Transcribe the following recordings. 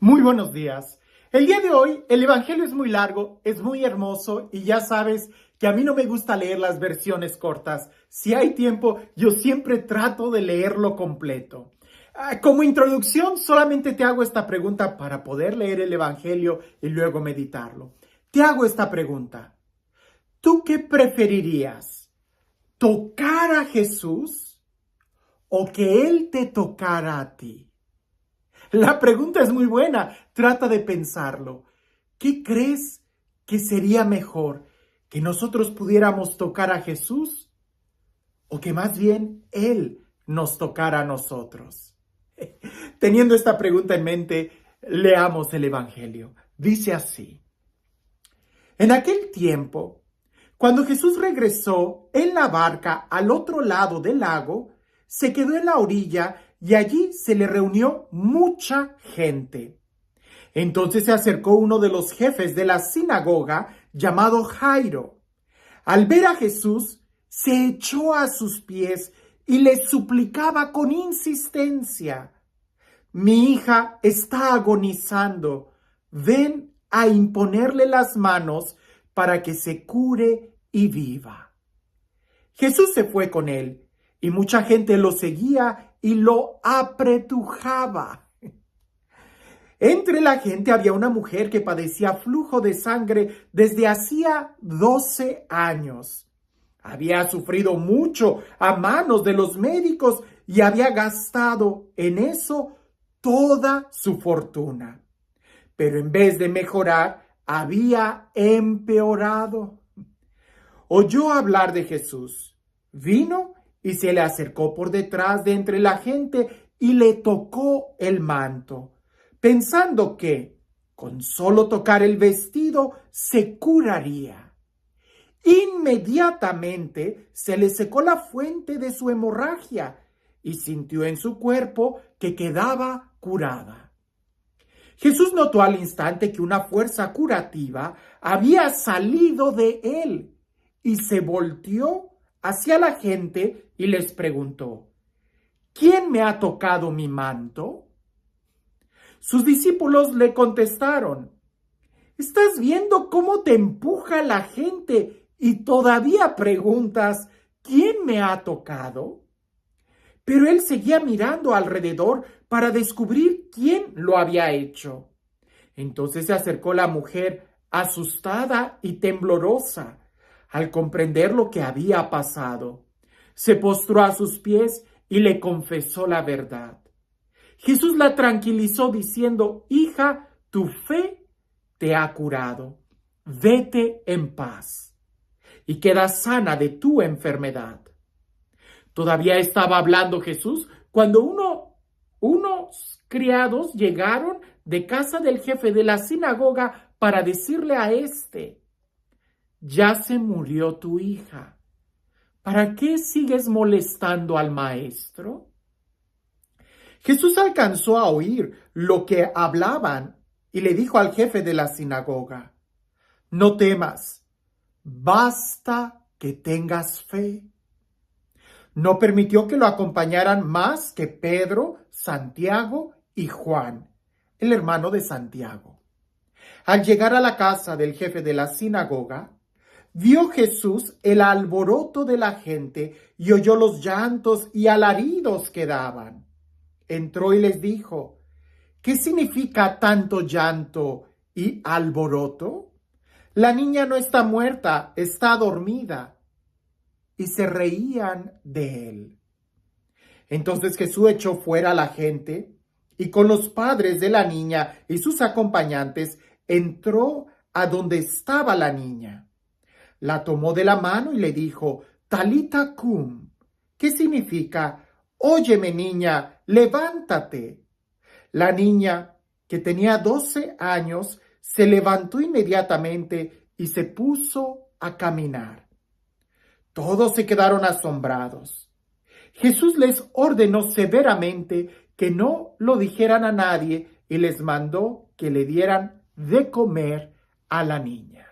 Muy buenos días. El día de hoy el Evangelio es muy largo, es muy hermoso y ya sabes que a mí no me gusta leer las versiones cortas. Si hay tiempo, yo siempre trato de leerlo completo. Como introducción, solamente te hago esta pregunta para poder leer el Evangelio y luego meditarlo. Te hago esta pregunta. ¿Tú qué preferirías? ¿Tocar a Jesús o que Él te tocara a ti? La pregunta es muy buena. Trata de pensarlo. ¿Qué crees que sería mejor? ¿Que nosotros pudiéramos tocar a Jesús? ¿O que más bien Él nos tocara a nosotros? Teniendo esta pregunta en mente, leamos el Evangelio. Dice así. En aquel tiempo, cuando Jesús regresó en la barca al otro lado del lago, se quedó en la orilla y allí se le reunió mucha gente. Entonces se acercó uno de los jefes de la sinagoga, llamado Jairo. Al ver a Jesús, se echó a sus pies y le suplicaba con insistencia: Mi hija está agonizando. Ven a imponerle las manos para que se cure y viva. Jesús se fue con él y mucha gente lo seguía y lo apretujaba. Entre la gente había una mujer que padecía flujo de sangre desde hacía 12 años. Había sufrido mucho a manos de los médicos y había gastado en eso toda su fortuna. Pero en vez de mejorar, había empeorado. Oyó hablar de Jesús. Vino y se le acercó por detrás de entre la gente y le tocó el manto, pensando que con solo tocar el vestido se curaría. Inmediatamente se le secó la fuente de su hemorragia y sintió en su cuerpo que quedaba curada. Jesús notó al instante que una fuerza curativa había salido de él y se volteó hacia la gente y les preguntó: ¿Quién me ha tocado mi manto? Sus discípulos le contestaron: ¿Estás viendo cómo te empuja la gente y todavía preguntas ¿quién me ha tocado? Pero él seguía mirando alrededor para descubrir quién lo había hecho. Entonces se acercó la mujer, asustada y temblorosa, al comprender lo que había pasado. Se postró a sus pies y le confesó la verdad. Jesús la tranquilizó diciendo: Hija, tu fe te ha curado. Vete en paz y queda sana de tu enfermedad. Todavía estaba hablando Jesús cuando unos criados llegaron de casa del jefe de la sinagoga para decirle a éste: Ya se murió tu hija. ¿Para qué sigues molestando al maestro? Jesús alcanzó a oír lo que hablaban y le dijo al jefe de la sinagoga: No temas, basta que tengas fe. No permitió que lo acompañaran más que Pedro, Santiago y Juan, el hermano de Santiago. Al llegar a la casa del jefe de la sinagoga, vio Jesús el alboroto de la gente y oyó los llantos y alaridos que daban. Entró y les dijo: ¿Qué significa tanto llanto y alboroto? La niña no está muerta, está dormida. Y se reían de él. Entonces Jesús echó fuera a la gente y con los padres de la niña y sus acompañantes entró a donde estaba la niña. La tomó de la mano y le dijo: Talita cum, ¿qué significa? Óyeme, niña, levántate. La niña, que tenía 12 años, se levantó inmediatamente y se puso a caminar. Todos se quedaron asombrados. Jesús les ordenó severamente que no lo dijeran a nadie y les mandó que le dieran de comer a la niña.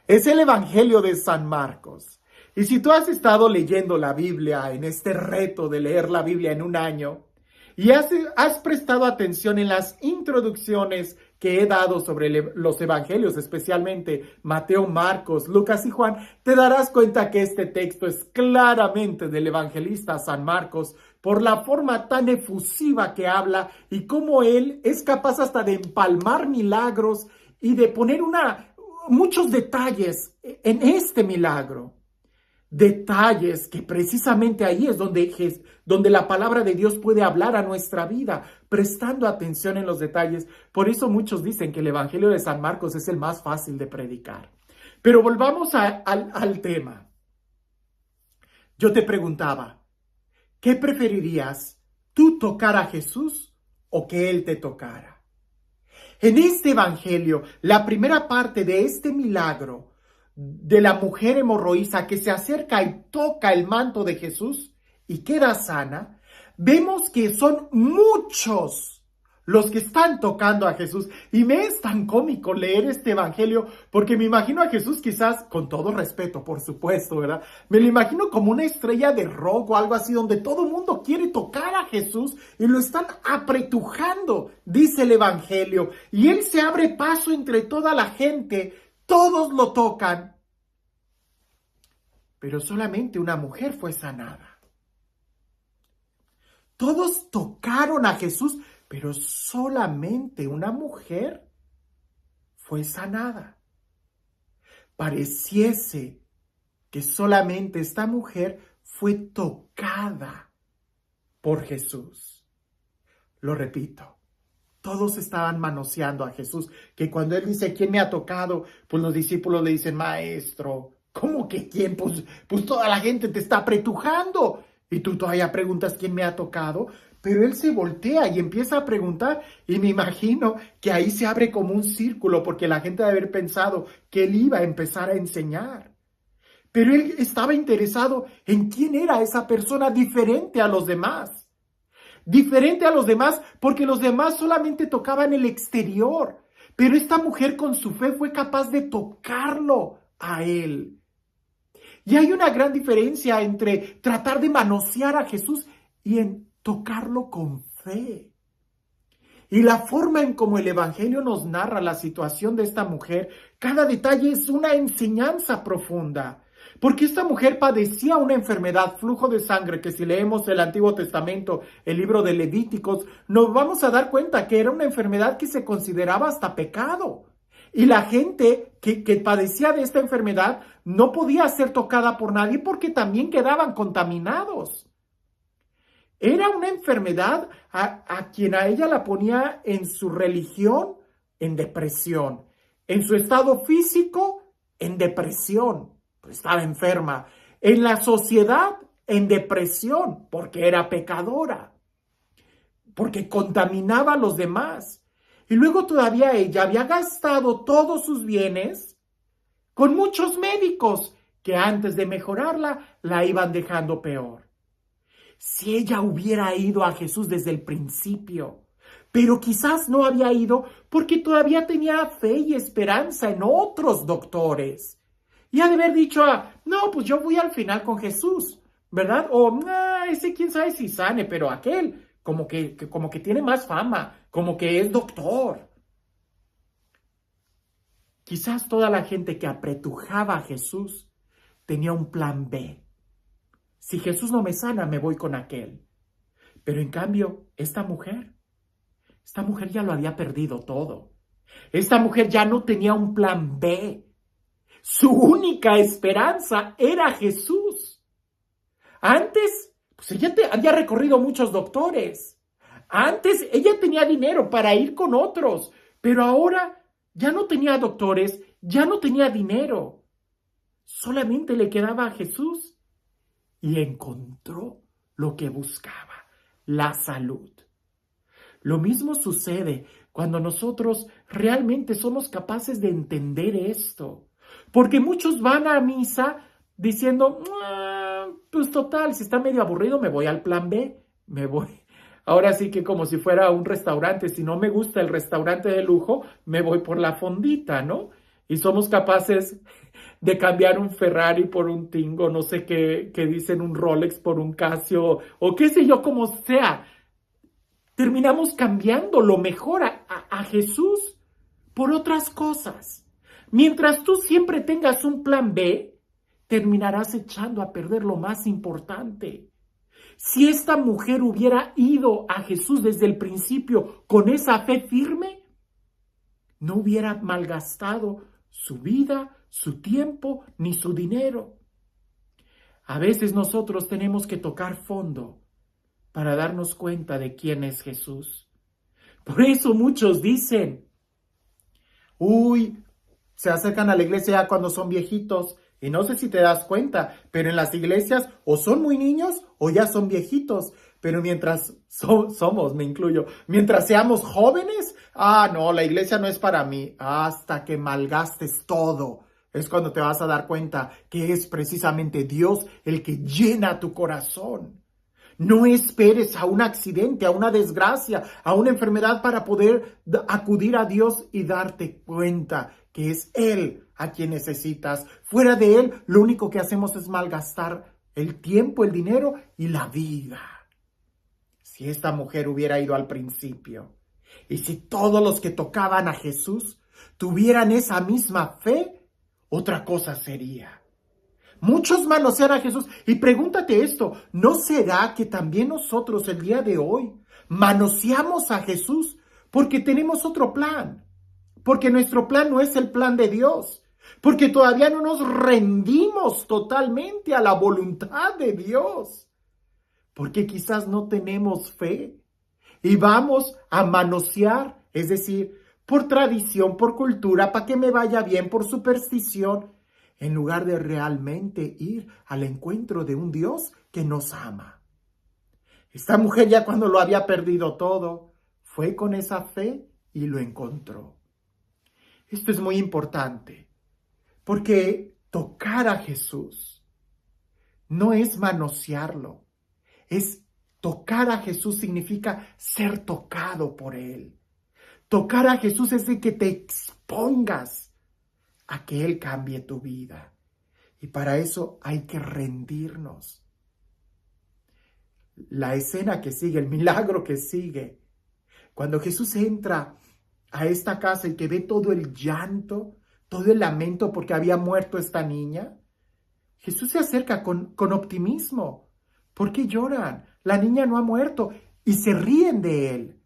Es el Evangelio de San Marcos. Y si tú has estado leyendo la Biblia en este reto de leer la Biblia en un año, Y has prestado atención en las introducciones que he dado sobre los evangelios, especialmente Mateo, Marcos, Lucas y Juan, te darás cuenta que este texto es claramente del evangelista San Marcos por la forma tan efusiva que habla y cómo él es capaz hasta de empalmar milagros y de poner muchos detalles en este milagro. Detalles que precisamente ahí es donde la palabra de Dios puede hablar a nuestra vida, prestando atención en los detalles. Por eso muchos dicen que el Evangelio de San Marcos es el más fácil de predicar. Pero volvamos al tema. Yo te preguntaba, ¿qué preferirías? ¿Tú tocar a Jesús o que Él te tocara? En este Evangelio, la primera parte de este milagro, de la mujer hemorroísa que se acerca y toca el manto de Jesús y queda sana, vemos que son muchos los que están tocando a Jesús. Y me es tan cómico leer este evangelio porque me imagino a Jesús quizás, con todo respeto, por supuesto, ¿verdad? Me lo imagino como una estrella de rock o algo así donde todo el mundo quiere tocar a Jesús y lo están apretujando, dice el evangelio. Y él se abre paso entre toda la gente. Todos lo tocan, pero solamente una mujer fue sanada. Todos tocaron a Jesús, pero solamente una mujer fue sanada. Pareciese que solamente esta mujer fue tocada por Jesús. Lo repito. Todos estaban manoseando a Jesús, que cuando él dice, ¿quién me ha tocado? Pues los discípulos le dicen, maestro, ¿cómo que quién? Pues toda la gente te está apretujando. Y tú todavía preguntas, ¿quién me ha tocado? Pero él se voltea y empieza a preguntar, y me imagino que ahí se abre como un círculo, porque la gente debe haber pensado que él iba a empezar a enseñar. Pero él estaba interesado en quién era esa persona diferente a los demás. Diferente a los demás, porque los demás solamente tocaban el exterior. Pero esta mujer con su fe fue capaz de tocarlo a él. Y hay una gran diferencia entre tratar de manosear a Jesús y en tocarlo con fe. Y la forma en cómo el Evangelio nos narra la situación de esta mujer, cada detalle es una enseñanza profunda. Porque esta mujer padecía una enfermedad, flujo de sangre, que si leemos el Antiguo Testamento, el libro de Levíticos, nos vamos a dar cuenta que era una enfermedad que se consideraba hasta pecado. Y la gente que padecía de esta enfermedad no podía ser tocada por nadie porque también quedaban contaminados. Era una enfermedad a quien a ella la ponía en su religión en depresión, en su estado físico en depresión. Pues estaba enferma, en la sociedad en depresión, porque era pecadora, porque contaminaba a los demás. Y luego todavía ella había gastado todos sus bienes con muchos médicos que antes de mejorarla, la iban dejando peor. Si ella hubiera ido a Jesús desde el principio, pero quizás no había ido porque todavía tenía fe y esperanza en otros doctores. Y ha de haber dicho, no, pues yo voy al final con Jesús, ¿verdad? O, ese quién sabe si sane, pero aquel como que tiene más fama, como que es doctor. Quizás toda la gente que apretujaba a Jesús tenía un plan B. Si Jesús no me sana, me voy con aquel. Pero en cambio, esta mujer ya lo había perdido todo. Esta mujer ya no tenía un plan B. Su única esperanza era Jesús. Antes, pues ella había recorrido muchos doctores. Antes ella tenía dinero para ir con otros, pero ahora ya no tenía doctores, ya no tenía dinero. Solamente le quedaba a Jesús y encontró lo que buscaba, la salud. Lo mismo sucede cuando nosotros realmente somos capaces de entender esto. Porque muchos van a misa diciendo, pues total, si está medio aburrido me voy al plan B, me voy. Ahora sí que como si fuera un restaurante, si no me gusta el restaurante de lujo, me voy por la fondita, ¿no? Y somos capaces de cambiar un Ferrari por un Twingo, no sé qué dicen, un Rolex por un Casio, o qué sé yo, como sea. terminamos cambiando lo mejor a Jesús por otras cosas. Mientras tú siempre tengas un plan B, terminarás echando a perder lo más importante. Si esta mujer hubiera ido a Jesús desde el principio con esa fe firme, no hubiera malgastado su vida, su tiempo, ni su dinero. A veces nosotros tenemos que tocar fondo para darnos cuenta de quién es Jesús. Por eso muchos dicen, se acercan a la iglesia ya cuando son viejitos. Y no sé si te das cuenta, pero en las iglesias o son muy niños o ya son viejitos. Pero mientras somos, me incluyo, mientras seamos jóvenes, no, la iglesia no es para mí. Hasta que malgastes todo, es cuando te vas a dar cuenta que es precisamente Dios el que llena tu corazón. No esperes a un accidente, a una desgracia, a una enfermedad para poder acudir a Dios y darte cuenta que es Él a quien necesitas. Fuera de Él, lo único que hacemos es malgastar el tiempo, el dinero y la vida. Si esta mujer hubiera ido al principio y si todos los que tocaban a Jesús tuvieran esa misma fe, otra cosa sería. Muchos manosean a Jesús. Y pregúntate esto, ¿no será que también nosotros el día de hoy manoseamos a Jesús porque tenemos otro plan? Porque nuestro plan no es el plan de Dios. Porque todavía no nos rendimos totalmente a la voluntad de Dios. Porque quizás no tenemos fe y vamos a manosear, es decir, por tradición, por cultura, para que me vaya bien, por superstición, en lugar de realmente ir al encuentro de un Dios que nos ama. Esta mujer ya cuando lo había perdido todo, fue con esa fe y lo encontró. Esto es muy importante, porque tocar a Jesús no es manosearlo, tocar a Jesús significa ser tocado por Él. Tocar a Jesús es de que te expongas a que Él cambie tu vida. Y para eso hay que rendirnos. La escena que sigue, el milagro que sigue, cuando Jesús entra a esta casa y que ve todo el llanto, todo el lamento porque había muerto esta niña, Jesús se acerca con optimismo. ¿Por qué lloran? La niña no ha muerto. Y se ríen de Él.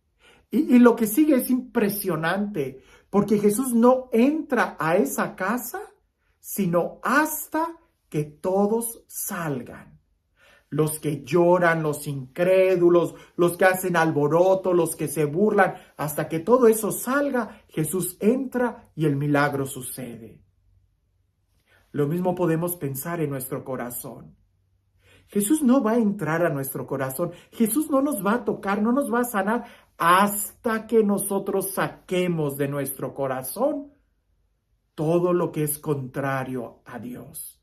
Y lo que sigue es impresionante, porque Jesús no entra a esa casa, sino hasta que todos salgan. Los que lloran, los incrédulos, los que hacen alboroto, los que se burlan, hasta que todo eso salga, Jesús entra y el milagro sucede. Lo mismo podemos pensar en nuestro corazón. Jesús no va a entrar a nuestro corazón. Jesús no nos va a tocar, no nos va a sanar hasta que nosotros saquemos de nuestro corazón todo lo que es contrario a Dios.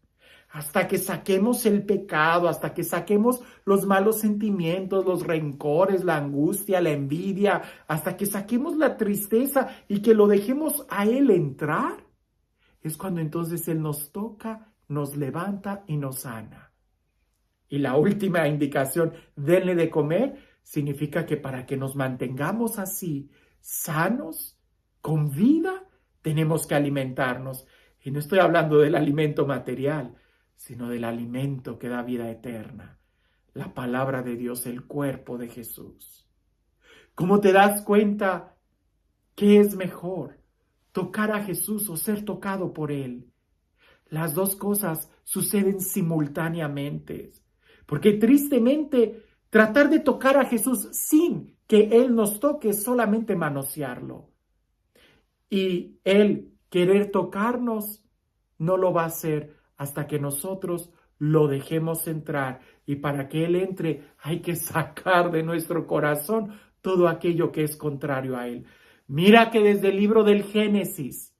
Hasta que saquemos el pecado, hasta que saquemos los malos sentimientos, los rencores, la angustia, la envidia, hasta que saquemos la tristeza y que lo dejemos a Él entrar, es cuando entonces Él nos toca, nos levanta y nos sana. Y la última indicación, denle de comer, significa que para que nos mantengamos así, sanos, con vida, tenemos que alimentarnos. Y no estoy hablando del alimento material, sino del alimento que da vida eterna. La palabra de Dios, el cuerpo de Jesús. ¿Cómo te das cuenta qué es mejor? ¿Tocar a Jesús o ser tocado por Él? Las dos cosas suceden simultáneamente. Porque tristemente, tratar de tocar a Jesús sin que Él nos toque es solamente manosearlo. Y Él querer tocarnos no lo va a hacer hasta que nosotros lo dejemos entrar. Y para que Él entre hay que sacar de nuestro corazón todo aquello que es contrario a Él. Mira que desde el libro del Génesis,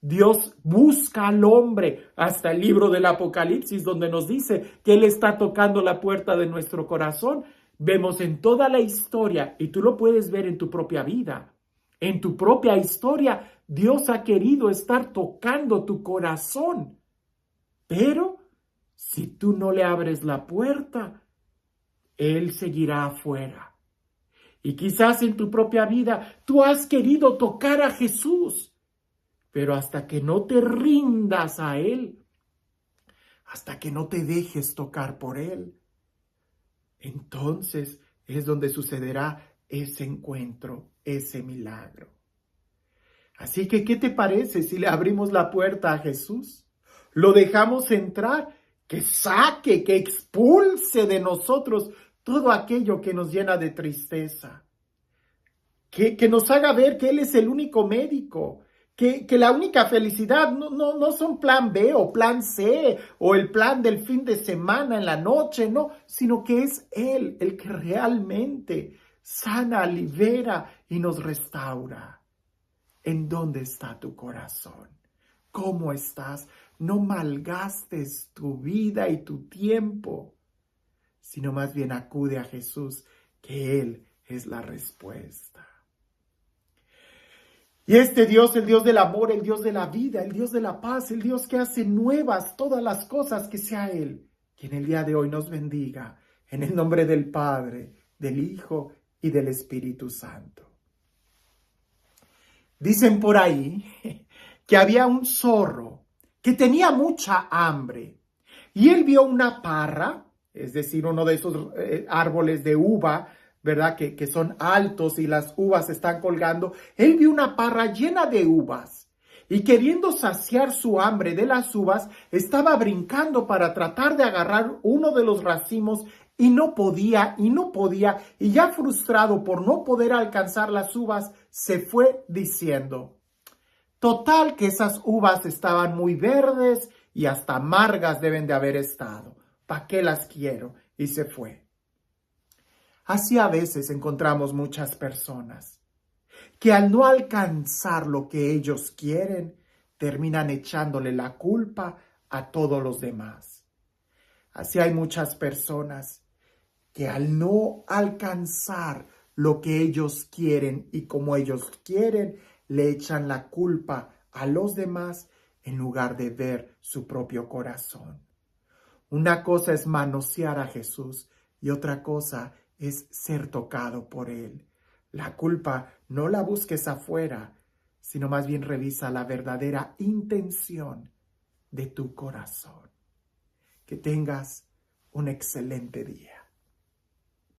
Dios busca al hombre hasta el libro del Apocalipsis, donde nos dice que Él está tocando la puerta de nuestro corazón. Vemos en toda la historia, y tú lo puedes ver en tu propia vida, en tu propia historia, Dios ha querido estar tocando tu corazón. Pero si tú no le abres la puerta, Él seguirá afuera. Y quizás en tu propia vida tú has querido tocar a Jesús, pero hasta que no te rindas a Él, hasta que no te dejes tocar por Él, entonces es donde sucederá ese encuentro, ese milagro. Así que, ¿qué te parece si le abrimos la puerta a Jesús? Lo dejamos entrar, que saque, que expulse de nosotros todo aquello que nos llena de tristeza. Que nos haga ver que Él es el único médico, que la única felicidad no son plan B o plan C o el plan del fin de semana en la noche, no, sino que es Él el que realmente sana, libera y nos restaura. ¿En dónde está tu corazón? ¿Cómo estás? No malgastes tu vida y tu tiempo, sino más bien acude a Jesús, que Él es la respuesta. Y este Dios, el Dios del amor, el Dios de la vida, el Dios de la paz, el Dios que hace nuevas todas las cosas, que sea Él quien el día de hoy nos bendiga, en el nombre del Padre, del Hijo y del Espíritu Santo. Dicen por ahí que había un zorro que tenía mucha hambre y él vio una parra, es decir, uno de esos árboles de uva, ¿verdad? Que son altos y las uvas están colgando. Él vio una parra llena de uvas y queriendo saciar su hambre de las uvas, estaba brincando para tratar de agarrar uno de los racimos y no podía, y ya frustrado por no poder alcanzar las uvas, se fue diciendo: total que esas uvas estaban muy verdes y hasta amargas deben de haber estado. ¿Para qué las quiero? Y se fue. Así a veces encontramos muchas personas que al no alcanzar lo que ellos quieren, terminan echándole la culpa a todos los demás. Así hay muchas personas que al no alcanzar lo que ellos quieren y como ellos quieren, le echan la culpa a los demás en lugar de ver su propio corazón. Una cosa es manosear a Jesús y otra cosa es ser tocado por Él. La culpa no la busques afuera, sino más bien revisa la verdadera intención de tu corazón. Que tengas un excelente día.